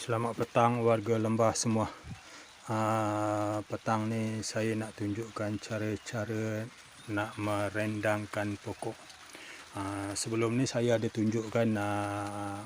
Selamat petang warga lembah semua. Petang ni saya nak tunjukkan cara-cara nak merendangkan pokok. Sebelum ni saya ada tunjukkan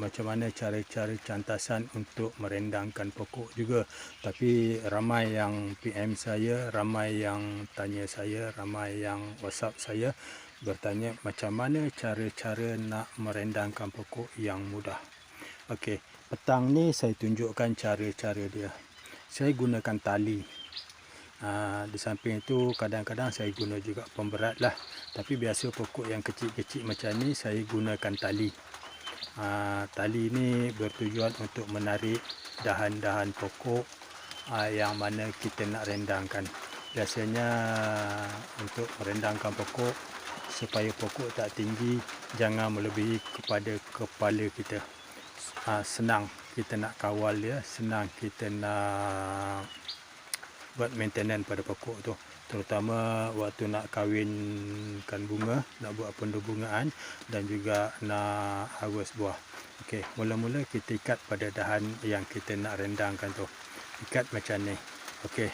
macam mana cara-cara cantasan untuk merendangkan pokok juga. Tapi ramai yang PM saya, ramai yang tanya saya, ramai yang WhatsApp saya bertanya macam mana cara-cara nak merendangkan pokok yang mudah. Okey, petang ni saya tunjukkan cara-cara dia. Saya gunakan tali. Di samping itu kadang-kadang saya guna juga pemberat lah. Tapi biasa pokok yang kecil-kecil macam ni saya gunakan tali. Tali ni bertujuan untuk menarik dahan-dahan pokok yang mana kita nak rendangkan. Biasanya untuk merendangkan pokok supaya pokok tak tinggi, jangan melebihi kepada kepala kita. Senang kita nak kawal dia, senang kita nak buat maintenance pada pokok tu, terutama waktu nak kawinkan bunga, nak buat pendubungaan dan juga nak harvest buah. Okey, mula-mula kita ikat pada dahan yang kita nak rendangkan tu. Ikat macam ni. Okey.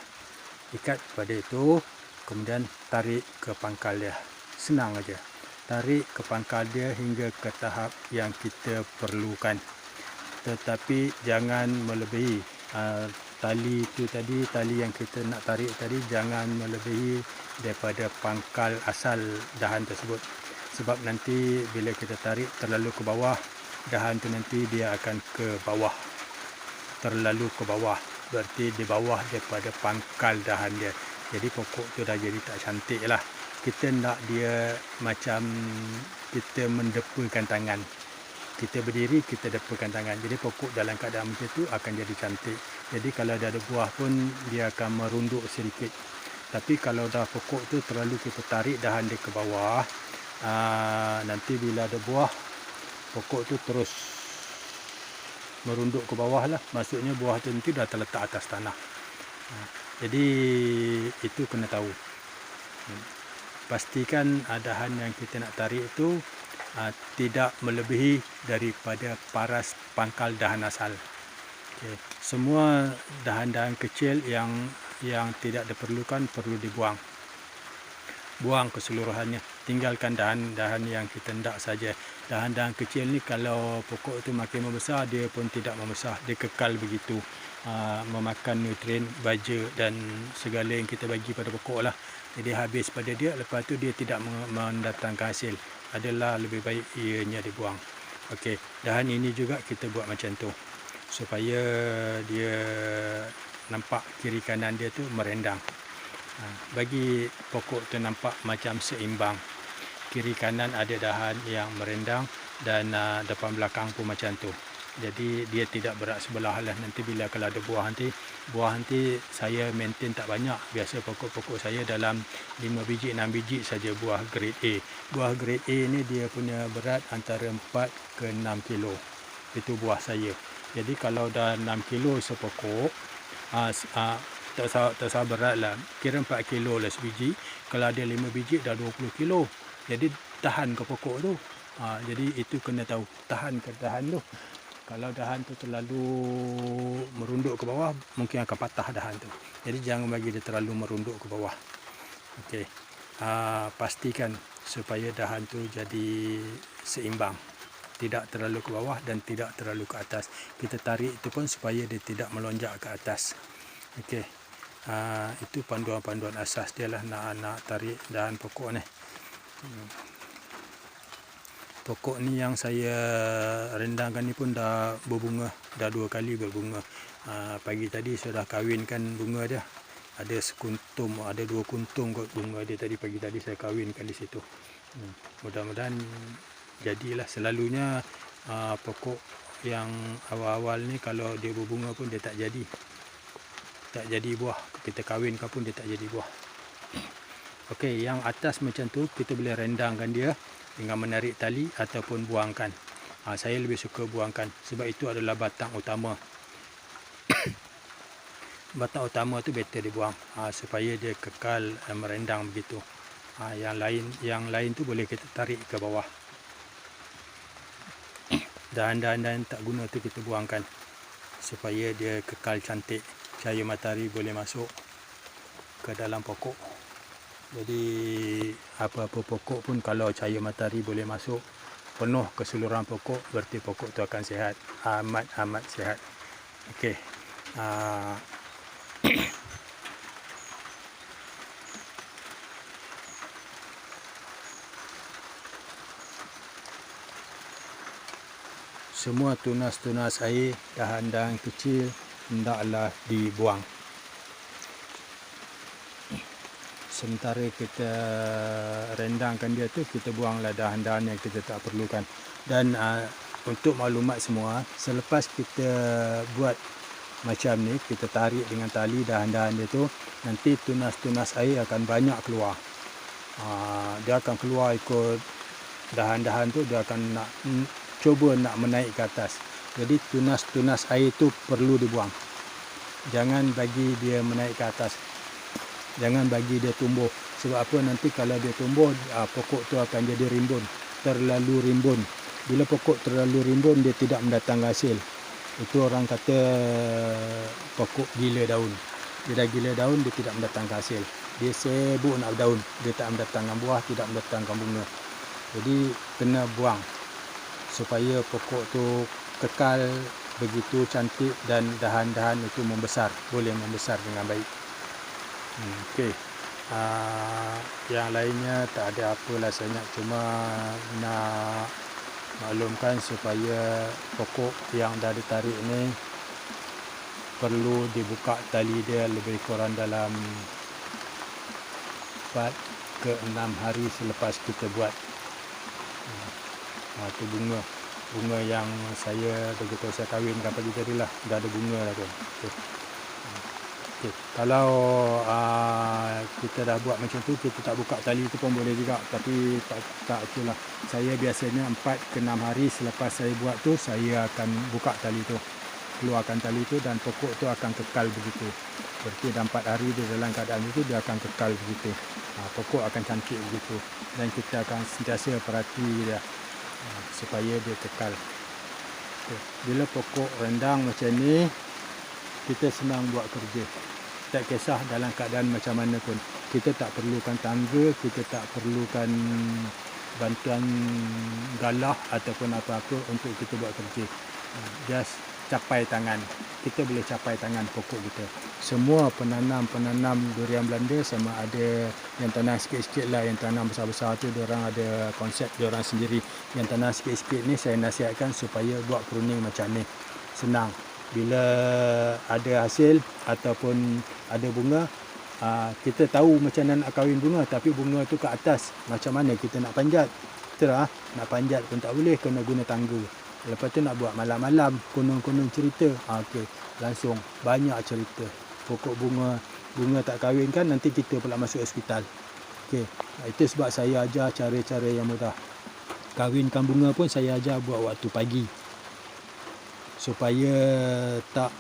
Ikat pada itu, kemudian tarik ke pangkal dia. Senang aja. Tarik ke pangkal dia hingga ke tahap yang kita perlukan. Tetapi jangan melebihi tali itu tadi, tali yang kita nak tarik tadi jangan melebihi daripada pangkal asal dahan tersebut. Sebab nanti bila kita tarik terlalu ke bawah, dahan tu nanti dia akan ke bawah. Terlalu ke bawah, berarti di bawah daripada pangkal dahan dia. Jadi pokok tu dah jadi tak cantik lah. Kita nak dia macam kita mendepakan tangan. Kita berdiri, kita depakan tangan. Jadi pokok dalam keadaan macam tu akan jadi cantik. Jadi kalau dah ada buah pun dia akan merunduk sedikit. Tapi kalau dah pokok tu terlalu kita tarik dahan dia ke bawah, nanti bila ada buah, pokok tu terus merunduk ke bawah lah. Maksudnya buah tu nanti dah terletak atas tanah. Jadi itu kena tahu. Pastikan dahan yang kita nak tarik itu tidak melebihi daripada paras pangkal dahan asal. Okay. Semua dahan-dahan kecil yang tidak diperlukan perlu dibuang. Buang keseluruhannya. Tinggalkan dahan-dahan yang kita hendak saja. Dahan-dahan kecil ni kalau pokok itu makin membesar, dia pun tidak membesar. Dia kekal begitu. Memakan nutrien, baja dan segala yang kita bagi pada pokok lah. Jadi habis pada dia, lepas tu dia tidak mendatangkan hasil. Adalah lebih baik ianya dibuang. Okey, dahan ini juga kita buat macam tu. Supaya dia nampak kiri kanan dia tu merendang. Bagi pokok tu nampak macam seimbang. Kiri kanan ada dahan yang merendang dan depan belakang pun macam tu. Jadi dia tidak berat sebelah lah. Nanti bila kalau ada buah nanti saya maintain tak banyak. Biasa pokok-pokok saya dalam 5 biji 6 biji saja buah grade A. Buah grade A ni dia punya berat antara 4 ke 6 kilo. Itu buah saya. Jadi kalau dah 6 kilo sepokok, tak sabar berat lah. Kira 4 kilo lah sebiji. Kalau ada 5 biji dah 20 kilo. Jadi tahan ke pokok tu. Jadi itu kena tahu. Tahan ke dahan tu. Kalau dahan tu terlalu merunduk ke bawah, mungkin akan patah dahan tu. Jadi jangan bagi dia terlalu merunduk ke bawah. Okey. Pastikan supaya dahan tu jadi seimbang. Tidak terlalu ke bawah dan tidak terlalu ke atas. Kita tarik itu pun supaya dia tidak melonjak ke atas. Okey. Itu panduan-panduan asas dia lah nak tarik dahan pokok ni. Pokok ni yang saya rendangkan ni pun dah berbunga, dah 2 kali berbunga. Pagi tadi sudah kawinkan bunga dia. Ada sekuntum, ada 2 kuntung kot bunga dia tadi. Pagi tadi saya kawinkan di situ. Mudah-mudahan jadilah. Selalunya pokok yang awal-awal ni kalau dia berbunga pun dia tak jadi. Tak jadi buah. Kita kawinkan pun dia tak jadi buah. Okey, yang atas macam tu kita boleh rendangkan dia dengan menarik tali ataupun buangkan. Saya lebih suka buangkan sebab itu adalah batang utama. Batang utama tu better dibuang supaya dia kekal merendang begitu. Yang lain tu boleh kita tarik ke bawah. Dahan-dahan tak guna tu kita buangkan supaya dia kekal cantik. Cahaya matahari boleh masuk ke dalam pokok. Jadi apa-apa pokok pun kalau cahaya matahari boleh masuk penuh keseluruhan pokok, berarti pokok tu akan sihat, amat sihat. Okey. Semua tunas-tunas air, dahan-dahan kecil hendaklah dibuang. Sementara kita rendangkan dia tu, kita buanglah dahan-dahan yang kita tak perlukan. Dan untuk maklumat semua, selepas kita buat macam ni, kita tarik dengan tali dahan-dahan dia tu, nanti tunas-tunas air akan banyak keluar. Dia akan keluar ikut dahan-dahan tu, dia akan cuba nak menaik ke atas. Jadi tunas-tunas air tu perlu dibuang. Jangan bagi dia menaik ke atas. Jangan bagi dia tumbuh. Sebab apa, nanti kalau dia tumbuh, pokok tu akan jadi rimbun, terlalu rimbun. Bila pokok terlalu rimbun, dia tidak mendatangkan hasil. Itu orang kata pokok gila daun. Dia dah gila daun, dia tidak mendatangkan hasil. Dia sibuk nak berdaun, dia tak mendatangkan buah, tidak mendatangkan bunga. Jadi kena buang supaya pokok tu kekal begitu cantik dan dahan-dahan itu membesar, boleh membesar dengan baik. Okey. Yang lainnya tak ada apalah sangat, cuma nak maklumkan supaya pokok yang dah ditarik ni perlu dibuka tali dia lebih kurang dalam 4 ke 6 hari selepas kita buat. Itu bunga yang saya begitu saya kahwinkan pagi tadi lah, dah ada bunga dah tu. Okay. Kalau kita dah buat macam tu, kita tak buka tali tu pun boleh juga, tapi tak itulah. Saya biasanya 4 ke 6 hari selepas saya buat tu, saya akan buka tali tu, keluarkan tali tu, dan pokok tu akan kekal begitu. Berarti dah 4 hari dia dalam keadaan itu, dia akan kekal begitu. Pokok akan cantik begitu, dan kita akan sentiasa perhati dia supaya dia kekal. Bila pokok rendang macam ni, kita senang buat kerja. Tak kisah dalam keadaan macam mana pun. Kita tak perlukan tangga, kita tak perlukan bantuan galah ataupun apa-apa untuk kita buat kerja. Just capai tangan. Kita boleh capai tangan pokok kita. Semua penanam durian Belanda, sama ada yang tanam sikit-sikit lah, yang tanam besar-besar tu, diorang ada konsep diorang sendiri. Yang tanam sikit-sikit ni saya nasihatkan supaya buat pruning macam ni. Senang. Bila ada hasil ataupun ada bunga, kita tahu macam mana nak kahwin bunga, tapi bunga tu ke atas, macam mana kita nak panjat? Kita nak panjat pun tak boleh, kena guna tangga. Lepas tu nak buat malam-malam, konon-konon cerita. Okey, langsung banyak cerita. Pokok bunga tak kahwin kan, nanti kita pula masuk hospital. Okey, itu sebab saya ajar cara-cara yang mudah. Kahwinkan bunga pun saya ajar buat waktu pagi, supaya tak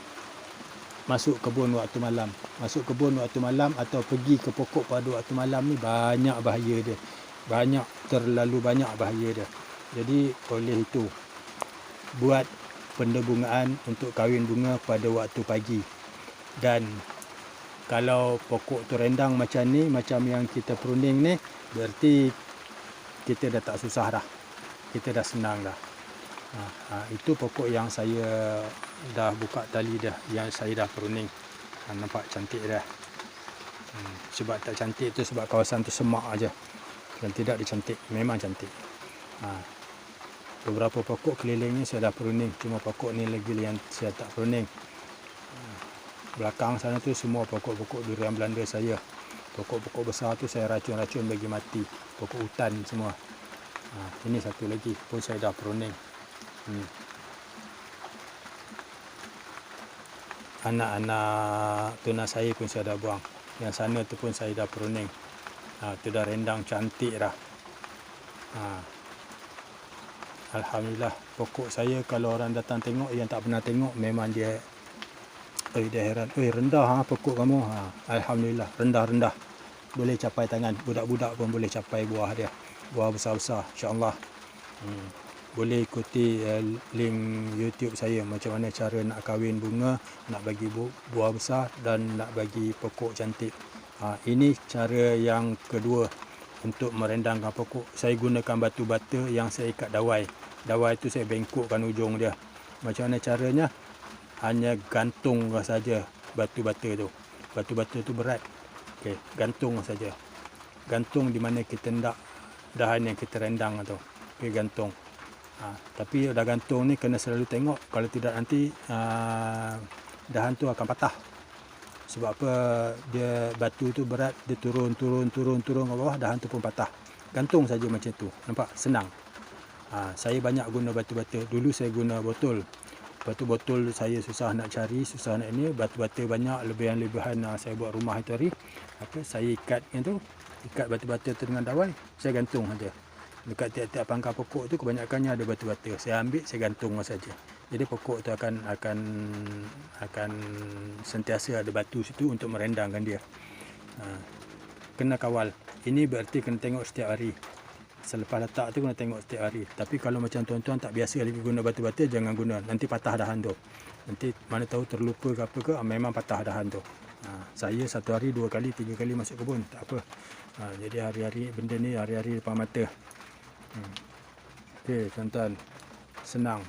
masuk kebun waktu malam. Masuk kebun waktu malam atau pergi ke pokok pada waktu malam ni banyak bahaya dia. Terlalu banyak bahaya dia. Jadi oleh itu, buat pendebungaan untuk kahwin bunga pada waktu pagi. Dan kalau pokok tu rendang macam ni, macam yang kita pruning ni, berarti kita dah tak susah dah. Kita dah senang dah. Itu pokok yang saya dah buka tali dah, yang saya dah pruning. Nampak cantik dah. Sebab tak cantik tu sebab kawasan tu semak aja, dan tidak dicantik. Memang cantik. Beberapa pokok kelilingnya saya dah pruning, cuma pokok ni lagi yang saya tak pruning. Belakang sana tu semua pokok-pokok durian Belanda saya. Pokok-pokok besar tu saya racun-racun bagi mati. Pokok hutan semua. Ini satu lagi pun saya dah pruning. Anak-anak tunas saya pun saya dah buang. Yang sana tu pun saya dah pruning. Tu dah rendang cantik dah. Alhamdulillah, pokok saya kalau orang datang tengok, yang tak pernah tengok, memang dia heran. Rendah pokok kamu. Alhamdulillah, rendah-rendah. Boleh capai tangan. Budak-budak pun boleh capai buah dia. Buah besar-besar, insya-Allah. boleh ikuti link YouTube saya macam mana cara nak kahwin bunga, nak bagi buah besar dan nak bagi pokok cantik. Ini cara yang kedua untuk merendangkan pokok. Saya gunakan batu bata yang saya ikat dawai. Dawai itu saya bengkokkan ujung dia. Macam mana caranya? Hanya gantung saja batu bata tu. Batu bata tu berat. Okey, gantung saja. Gantung di mana kita hendak dahan yang kita rendang tu. Okey, gantung. Tapi dah gantung ni kena selalu tengok, kalau tidak nanti dahan tu akan patah. Sebab apa? Dia batu tu berat, dia turun ke bawah, dahan tu pun patah. Gantung saja macam tu. Nampak? Senang. Saya banyak guna batu bata. Dulu saya guna botol. Batu botol saya susah nak cari, susah nak ini. Batu bata banyak, lebihan-lebihan saya buat rumah itu hari. Saya ikat tu, ikat batu bata tu dengan dawai, saya gantung saja. Dekat tiap-tiap pangkal pokok tu kebanyakannya ada batu bata. Saya ambil, saya gantung saja. Jadi pokok tu akan sentiasa ada batu situ untuk merendangkan dia. Kena kawal. Ini berarti kena tengok setiap hari. Selepas letak tu kena tengok setiap hari. Tapi kalau macam tuan-tuan tak biasa lagi guna batu bata, jangan guna. Nanti patah dahan tu. Nanti mana tahu terlupa ke apa ke, memang patah dahan tu. Saya 1 hari 2 kali 3 kali masuk kebun, tak apa. Jadi hari-hari benda ni hari-hari depan mata. Okey tuan-tuan, senang.